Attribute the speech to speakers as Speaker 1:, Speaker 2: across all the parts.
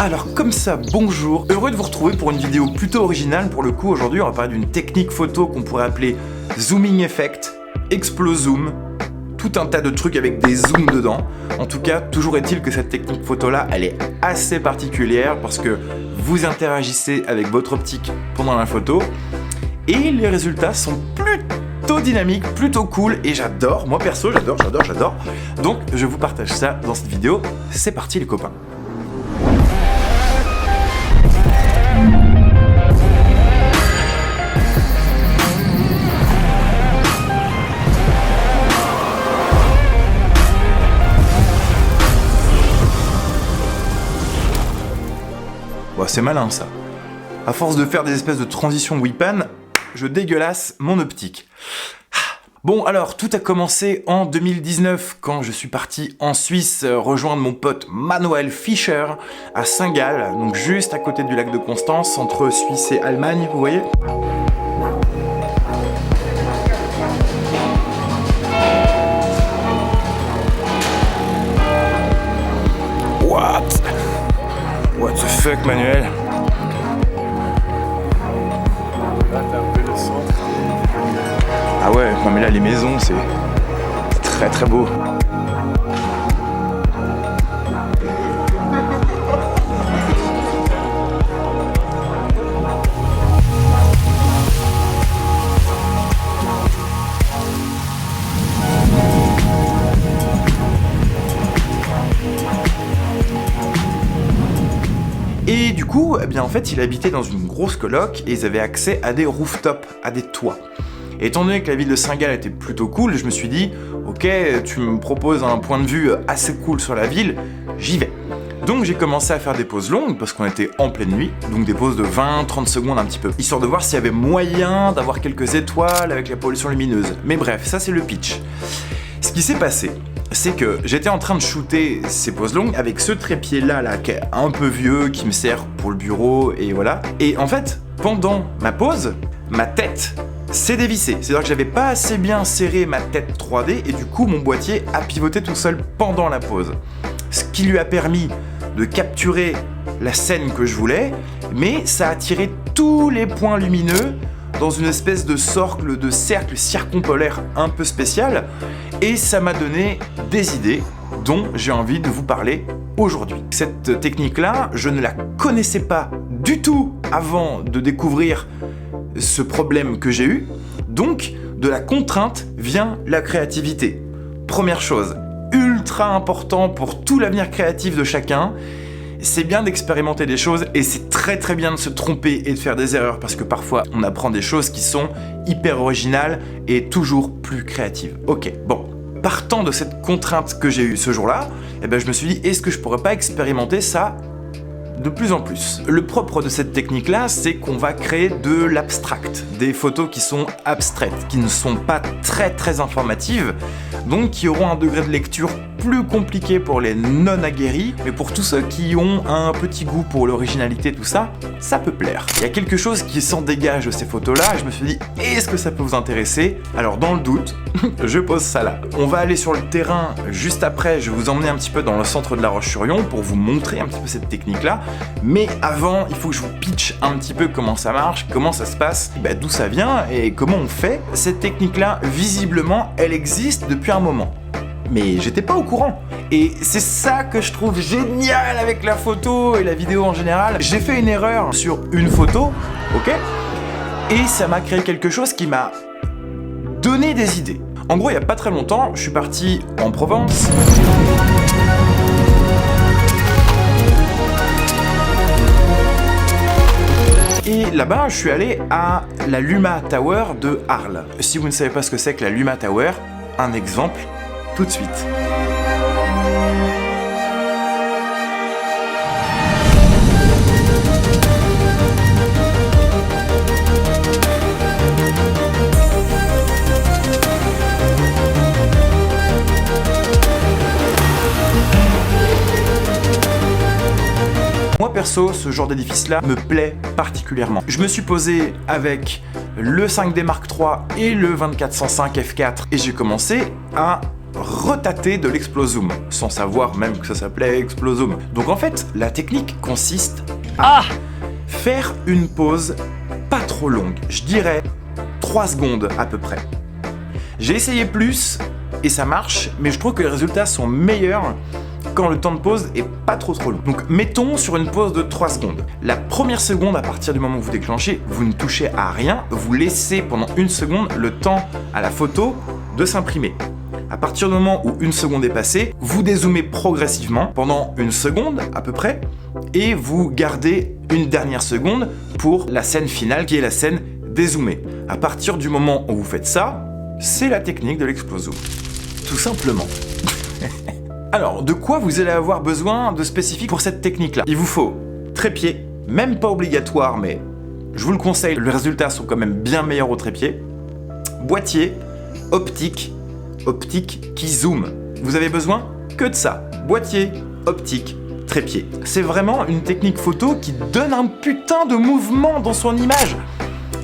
Speaker 1: Alors comme ça, bonjour, heureux de vous retrouver pour une vidéo plutôt originale. Pour le coup, aujourd'hui, on va parler d'une technique photo qu'on pourrait appeler zooming effect, explozoom, tout un tas de trucs avec des zooms dedans. En tout cas, toujours est-il que cette technique photo-là, elle est assez particulière parce que vous interagissez avec votre optique pendant la photo et les résultats sont plutôt dynamiques, plutôt cool et j'adore. Moi perso, j'adore. Donc, je vous partage ça dans cette vidéo. C'est parti les copains. Bon, c'est malin ça. À force de faire des espèces de transitions whip-pan, je dégueulasse mon optique. Bon alors, tout a commencé en 2019 quand je suis parti en Suisse rejoindre mon pote Manuel Fischer à Saint-Gall, donc juste à côté du lac de Constance, entre Suisse et Allemagne, vous voyez ? What the fuck, Manuel?
Speaker 2: Là, t'as un peu le centre.
Speaker 1: Ah ouais, non mais là, les maisons, c'est très très beau. Et du coup, eh bien en fait, il habitait dans une grosse coloc et ils avaient accès à des rooftops, à des toits. Et étant donné que la ville de Saint-Gall était plutôt cool, je me suis dit, ok, tu me proposes un point de vue assez cool sur la ville, j'y vais. Donc j'ai commencé à faire des pauses longues, parce qu'on était en pleine nuit, donc des pauses de 20-30 secondes un petit peu, histoire de voir s'il y avait moyen d'avoir quelques étoiles avec la pollution lumineuse. Mais bref, ça c'est le pitch. Ce qui s'est passé, c'est que j'étais en train de shooter ces pauses longues avec ce trépied-là, qui est un peu vieux, qui me sert pour le bureau, et voilà. Et en fait, pendant ma pause, ma tête s'est dévissée. C'est-à-dire que j'avais pas assez bien serré ma tête 3D, et du coup, mon boîtier a pivoté tout seul pendant la pause. Ce qui lui a permis de capturer la scène que je voulais, mais ça a attiré tous les points lumineux dans une espèce de cercle circumpolaire un peu spécial, et ça m'a donné des idées dont j'ai envie de vous parler aujourd'hui. Cette technique-là, je ne la connaissais pas du tout avant de découvrir ce problème que j'ai eu, donc de la contrainte vient la créativité. Première chose, ultra important pour tout l'avenir créatif de chacun, c'est bien d'expérimenter des choses et c'est très très bien de se tromper et de faire des erreurs parce que parfois on apprend des choses qui sont hyper originales et toujours plus créatives. Ok, bon, partant de cette contrainte que j'ai eue ce jour-là, eh ben, je me suis dit est-ce que je pourrais pas expérimenter ça de plus en plus. Le propre de cette technique-là, c'est qu'on va créer de l'abstract, des photos qui sont abstraites, qui ne sont pas très très informatives, donc qui auront un degré de lecture plus compliqué pour les non-aguerris, mais pour tous ceux qui ont un petit goût pour l'originalité, tout ça, ça peut plaire. Il y a quelque chose qui s'en dégage de ces photos-là, et je me suis dit, est-ce que ça peut vous intéresser? Alors dans le doute, je pose ça là. On va aller sur le terrain juste après, je vais vous emmener un petit peu dans le centre de La Roche-sur-Yon pour vous montrer un petit peu cette technique-là, mais avant, il faut que je vous pitch un petit peu comment ça marche, comment ça se passe, d'où ça vient et comment on fait. Cette technique-là, visiblement, elle existe depuis un moment. Mais j'étais pas au courant. Et c'est ça que je trouve génial avec la photo et la vidéo en général. J'ai fait une erreur sur une photo, ok? Et ça m'a créé quelque chose qui m'a donné des idées. En gros, il y a pas très longtemps, je suis parti en Provence. Et là-bas, je suis allé à la Luma Tower de Arles. Si vous ne savez pas ce que c'est que la Luma Tower, un exemple tout de suite. Moi perso, ce genre d'édifice-là me plaît particulièrement. Je me suis posé avec le 5D Mark III et le 2405 f4 et j'ai commencé à retâter de l'explozoom, sans savoir même que ça s'appelait explozoom. Donc en fait, la technique consiste à faire une pause pas trop longue, je dirais 3 secondes à peu près. J'ai essayé plus et ça marche, mais je trouve que les résultats sont meilleurs quand le temps de pause est pas trop long. Donc mettons sur une pause de 3 secondes. La première seconde, à partir du moment où vous déclenchez, vous ne touchez à rien, vous laissez pendant 1 seconde le temps à la photo de s'imprimer. À partir du moment où 1 seconde est passée, vous dézoomez progressivement pendant 1 seconde à peu près, et vous gardez une dernière seconde pour la scène finale qui est la scène dézoomée. À partir du moment où vous faites ça, c'est la technique de l'explozoom. Tout simplement. Alors, de quoi vous allez avoir besoin de spécifique pour cette technique-là? Il vous faut trépied, même pas obligatoire, mais je vous le conseille, les résultats sont quand même bien meilleurs au trépied. Boîtier, optique qui zoome. Vous avez besoin que de ça. Boîtier, optique, trépied. C'est vraiment une technique photo qui donne un putain de mouvement dans son image.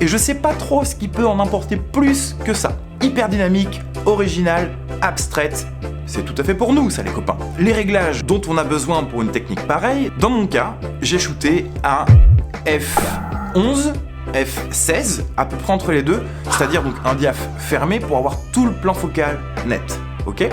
Speaker 1: Et je sais pas trop ce qui peut en importer plus que ça. Hyper dynamique, original, abstraite. C'est tout à fait pour nous, ça les copains. Les réglages dont on a besoin pour une technique pareille, dans mon cas, j'ai shooté à f11, f16, à peu près entre les deux, c'est-à-dire donc un diaph fermé pour avoir tout le plan focal net, ok?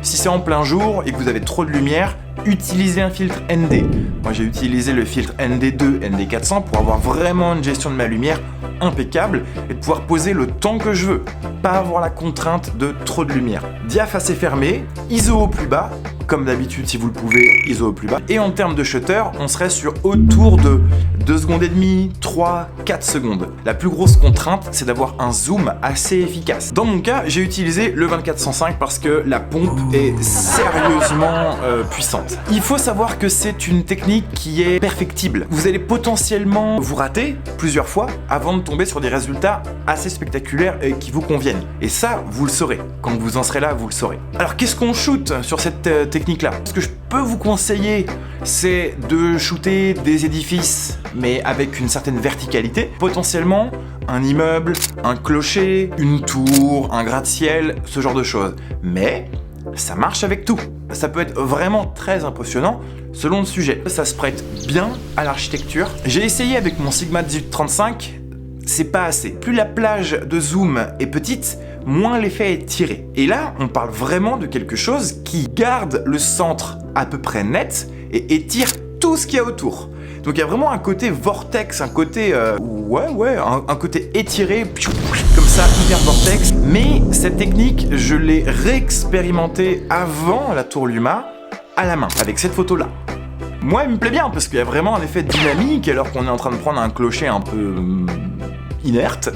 Speaker 1: Si c'est en plein jour et que vous avez trop de lumière, utilisez un filtre ND. Moi j'ai utilisé le filtre ND2, ND400 pour avoir vraiment une gestion de ma lumière impeccable et de pouvoir poser le temps que je veux, pas avoir la contrainte de trop de lumière. Diaph assez fermé, ISO au plus bas, comme d'habitude si vous le pouvez, ISO au plus bas. Et en termes de shutter, on serait sur autour de 2 secondes et demie, 3, 4 secondes. La plus grosse contrainte, c'est d'avoir un zoom assez efficace. Dans mon cas, j'ai utilisé le 24-105 parce que la pompe est sérieusement puissante. Il faut savoir que c'est une technique qui est perfectible. Vous allez potentiellement vous rater plusieurs fois avant de tomber sur des résultats assez spectaculaires et qui vous conviennent. Et ça, vous le saurez. Quand vous en serez là, vous le saurez. Alors qu'est-ce qu'on shoot sur cette technique-là? Ce que je peux vous conseiller, c'est de shooter des édifices, mais avec une certaine verticalité. Potentiellement, un immeuble, un clocher, une tour, un gratte-ciel, ce genre de choses. Mais ça marche avec tout. Ça peut être vraiment très impressionnant selon le sujet. Ça se prête bien à l'architecture. J'ai essayé avec mon Sigma 1835, c'est pas assez. Plus la plage de zoom est petite, moins l'effet est tiré. Et là, on parle vraiment de quelque chose qui garde le centre à peu près net et étire tout ce qu'il y a autour. Donc il y a vraiment un côté vortex, un côté un côté étiré, comme ça, hyper vortex. Mais cette technique, je l'ai réexpérimentée avant la Tour Luma à la main, avec cette photo-là. Moi, il me plaît bien parce qu'il y a vraiment un effet dynamique alors qu'on est en train de prendre un clocher un peu inerte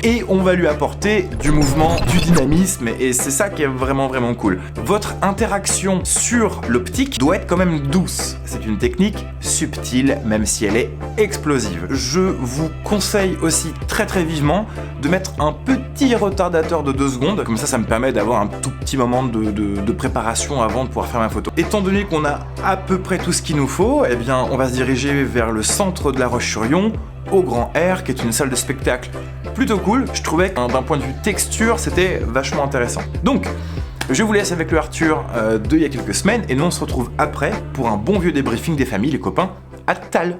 Speaker 1: et on va lui apporter du mouvement, du dynamisme et c'est ça qui est vraiment cool. Votre interaction sur l'optique doit être quand même douce. C'est une technique subtile même si elle est explosive. Je vous conseille aussi très vivement de mettre un petit retardateur de 2 secondes, comme ça me permet d'avoir un tout petit moment de préparation avant de pouvoir faire ma photo. Étant donné qu'on a à peu près tout ce qu'il nous faut, eh bien on va se diriger vers le centre de La Roche-sur-Yon, au Grand Air, qui est une salle de spectacle plutôt cool. Je trouvais que d'un point de vue texture, c'était vachement intéressant. Donc, je vous laisse avec le Arthur d'il y a quelques semaines, et nous on se retrouve après pour un bon vieux débriefing des familles, les copains. À tal!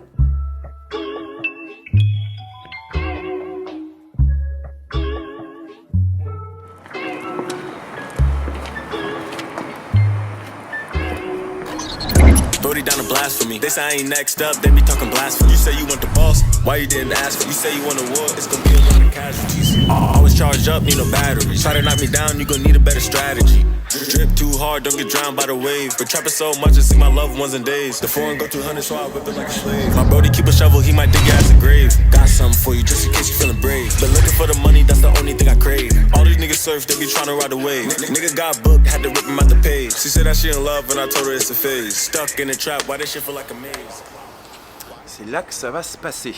Speaker 3: Brody down to blasphemy. They say I ain't next up, they be talking blasphemy. You say you want the boss, why you didn't ask for? You say you want a war, it's gonna be a lot of casualties. Always charged up, need no batteries. Try to knock me down, you gon' need a better strategy. Drip too hard, don't get drowned by the wave. But trapping so much, I see my loved ones in days. The foreign go 200, so I whip it like a slave. My Brody keep a shovel, he might dig your ass a grave. Got something for you, just in case you feeling brave. But looking for the money, that's the only thing I crave. All these niggas surf, they be trying to ride the wave. Nigga got booked, had to rip him out the page. She said that she in love, and I told her it's a phase. Stuck in the trap, why this shit feel like a maze?
Speaker 1: C'est là que ça va se passer.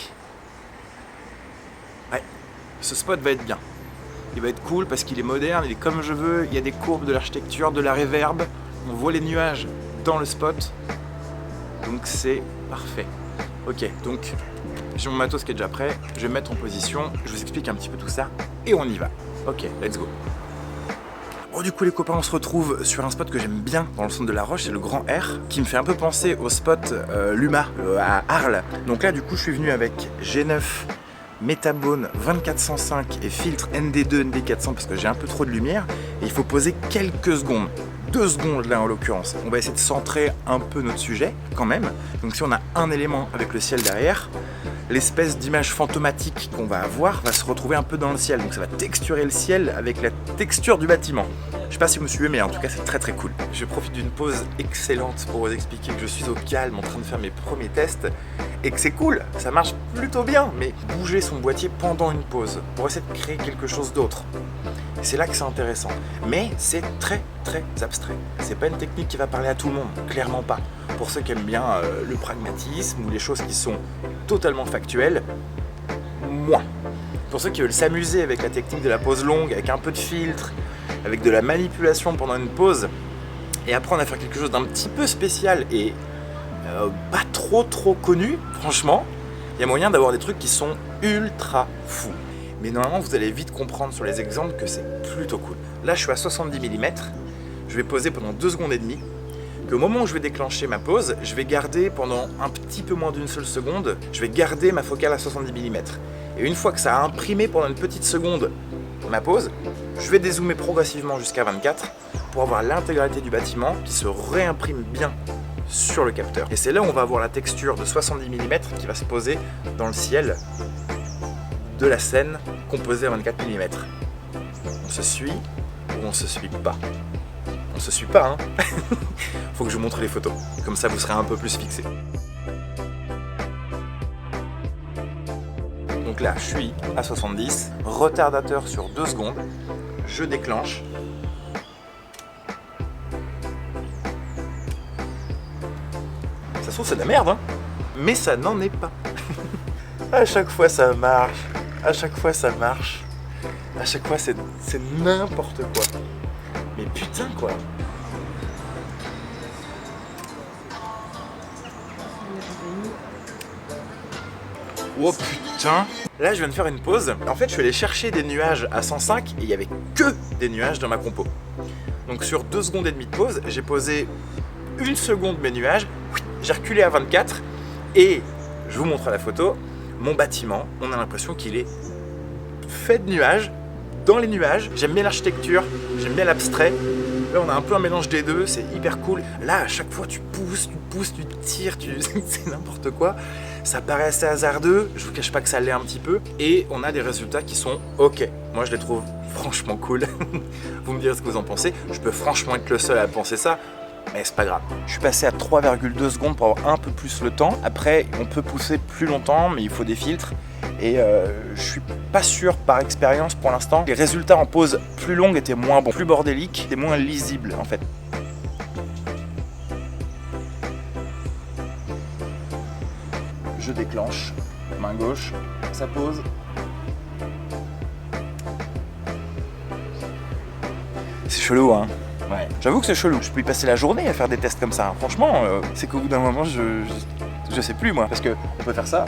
Speaker 1: Ouais, ce spot va être bien. Il va être cool parce qu'il est moderne, il est comme je veux, il y a des courbes, de l'architecture, de la réverb, on voit les nuages dans le spot, donc c'est parfait. Ok, donc j'ai mon matos qui est déjà prêt, je vais me mettre en position, je vous explique un petit peu tout ça, et on y va. Ok, let's go. Bon, du coup les copains, on se retrouve sur un spot que j'aime bien dans le centre de la Roche, c'est le Grand R, qui me fait un peu penser au spot Luma à Arles. Donc là du coup je suis venu avec G9, Metabone 2405 et filtre ND2, ND400 parce que j'ai un peu trop de lumière et il faut poser quelques secondes. 2 secondes là en l'occurrence. On va essayer de centrer un peu notre sujet quand même. Donc si on a un élément avec le ciel derrière, l'espèce d'image fantomatique qu'on va avoir va se retrouver un peu dans le ciel. Donc ça va texturer le ciel avec la texture du bâtiment. Je sais pas si vous me suivez, mais en tout cas c'est très très cool. Je profite d'une pause excellente pour vous expliquer que je suis au calme en train de faire mes premiers tests et que c'est cool, ça marche plutôt bien. Mais bouger son boîtier pendant une pause pour essayer de créer quelque chose d'autre. Et c'est là que c'est intéressant. Mais c'est très très abstrait. C'est pas une technique qui va parler à tout le monde, clairement pas. Pour ceux qui aiment bien le pragmatisme ou les choses qui sont totalement factuelles, moins. Pour ceux qui veulent s'amuser avec la technique de la pause longue, avec un peu de filtre, avec de la manipulation pendant une pause, et apprendre à faire quelque chose d'un petit peu spécial et pas trop connu, franchement, il y a moyen d'avoir des trucs qui sont ultra fous. Mais normalement, vous allez vite comprendre sur les exemples que c'est plutôt cool. Là, je suis à 70 mm, je vais poser pendant 2 secondes et demie. Qu'au moment où je vais déclencher ma pause, je vais garder pendant un petit peu moins d'une seule seconde, je vais garder ma focale à 70 mm. Et une fois que ça a imprimé pendant une petite seconde ma pause, je vais dézoomer progressivement jusqu'à 24 pour avoir l'intégralité du bâtiment qui se réimprime bien sur le capteur. Et c'est là où on va avoir la texture de 70 mm qui va se poser dans le ciel de la scène composée à 24 mm. On se suit ou on se suit pas? On se suit pas, hein. Faut que je vous montre les photos, comme ça vous serez un peu plus fixé. Donc là, je suis à 70, retardateur sur 2 secondes, je déclenche. Ça se trouve, c'est de la merde, hein, mais ça n'en est pas. À chaque fois, ça marche. À chaque fois, ça marche. À chaque fois, c'est n'importe quoi. Mais putain, quoi. Oh putain. Là, je viens de faire une pause. En fait, je suis allé chercher des nuages à 105 et il n'y avait que des nuages dans ma compo. Donc sur 2 secondes et demie de pause, j'ai posé 1 seconde mes nuages, j'ai reculé à 24 et je vous montre la photo. Mon bâtiment, on a l'impression qu'il est fait de nuages, dans les nuages. J'aime bien l'architecture, j'aime bien l'abstrait. Là, on a un peu un mélange des deux, c'est hyper cool. Là, à chaque fois, tu pousses, tu tires, c'est n'importe quoi. Ça paraît assez hasardeux, je vous cache pas que ça l'est un petit peu. Et on a des résultats qui sont ok. Moi, je les trouve franchement cool. Vous me direz ce que vous en pensez. Je peux franchement être le seul à penser ça. Mais c'est pas grave. Je suis passé à 3,2 secondes pour avoir un peu plus le temps. Après, on peut pousser plus longtemps, mais il faut des filtres. Et je suis pas sûr par expérience pour l'instant. Les résultats en pause plus longue étaient moins bons, plus bordéliques et moins lisibles en fait. Je déclenche, main gauche, ça pose. C'est chelou, hein. Ouais. J'avoue que c'est chelou. Je peux y passer la journée à faire des tests comme ça. Hein. Franchement, c'est qu'au bout d'un moment, je sais plus moi. Parce que on peut faire ça.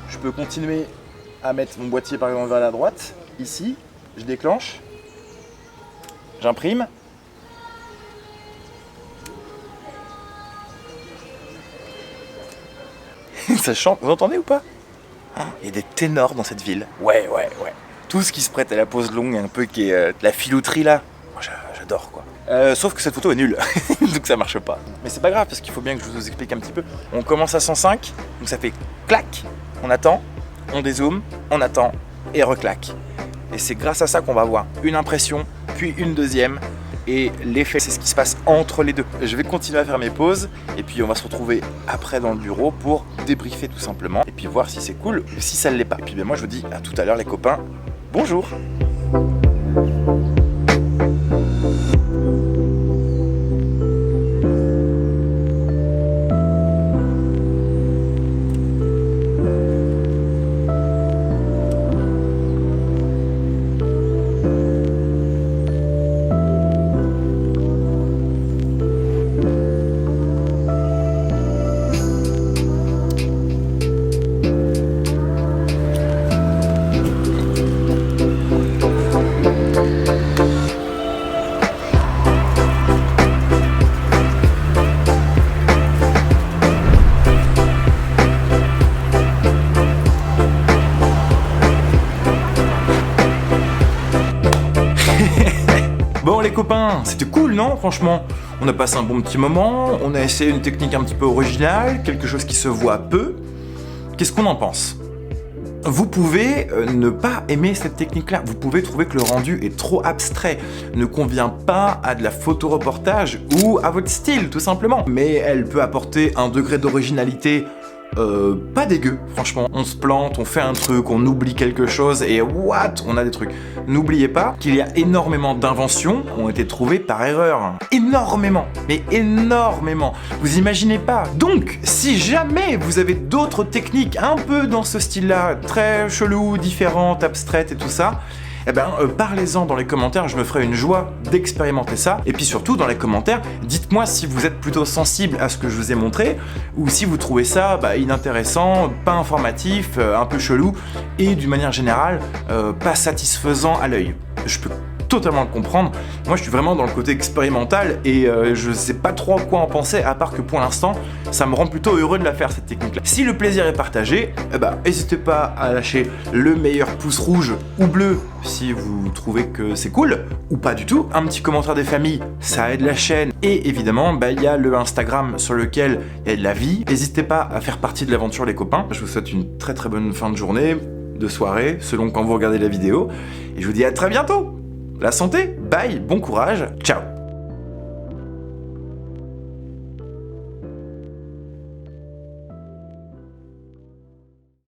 Speaker 1: Je peux continuer à mettre mon boîtier par exemple vers la droite. Ici, je déclenche. J'imprime. Ça chante. Vous entendez ou pas? Il y a des ténors dans cette ville. Ouais. Tout ce qui se prête à la pause longue, un peu qui est de la filouterie là. J'adore quoi. Sauf que cette photo est nulle, donc ça marche pas. Mais c'est pas grave parce qu'il faut bien que je vous explique un petit peu. On commence à 105, donc ça fait clac, on attend, on dézoome, on attend et reclaque. Et c'est grâce à ça qu'on va avoir une impression, puis une deuxième. Et l'effet, c'est ce qui se passe entre les deux. Je vais continuer à faire mes pauses et puis on va se retrouver après dans le bureau pour débriefer tout simplement et puis voir si c'est cool ou si ça ne l'est pas. Et puis moi je vous dis à tout à l'heure les copains, bonjour. Bon les copains, c'était cool non franchement? On a passé un bon petit moment, on a essayé une technique un petit peu originale, quelque chose qui se voit peu. Qu'est-ce qu'on en pense? Vous pouvez ne pas aimer cette technique-là, vous pouvez trouver que le rendu est trop abstrait, ne convient pas à de la photoreportage ou à votre style tout simplement. Mais elle peut apporter un degré d'originalité pas dégueu, franchement. On se plante, on fait un truc, on oublie quelque chose et what? On a des trucs. N'oubliez pas qu'il y a énormément d'inventions qui ont été trouvées par erreur. Énormément, mais énormément. Vous imaginez pas. Donc, si jamais vous avez d'autres techniques un peu dans ce style-là, très chelou, différentes, abstraites et tout ça, eh ben, parlez-en dans les commentaires, je me ferai une joie d'expérimenter ça. Et puis surtout, dans les commentaires, dites-moi si vous êtes plutôt sensible à ce que je vous ai montré, ou si vous trouvez ça inintéressant, pas informatif, un peu chelou, et d'une manière générale, pas satisfaisant à l'œil. Je peux totalement le comprendre. Moi, je suis vraiment dans le côté expérimental et je sais pas trop quoi en penser, à part que pour l'instant, ça me rend plutôt heureux de la faire, cette technique-là. Si le plaisir est partagé, n'hésitez pas à lâcher le meilleur pouce rouge ou bleu si vous trouvez que c'est cool, ou pas du tout. Un petit commentaire des familles, ça aide la chaîne. Et évidemment, il y a le Instagram sur lequel il y a de la vie. N'hésitez pas à faire partie de l'aventure, les copains. Je vous souhaite une très très bonne fin de journée, de soirée, selon quand vous regardez la vidéo. Et je vous dis à très bientôt. La santé, bye, bon courage, ciao.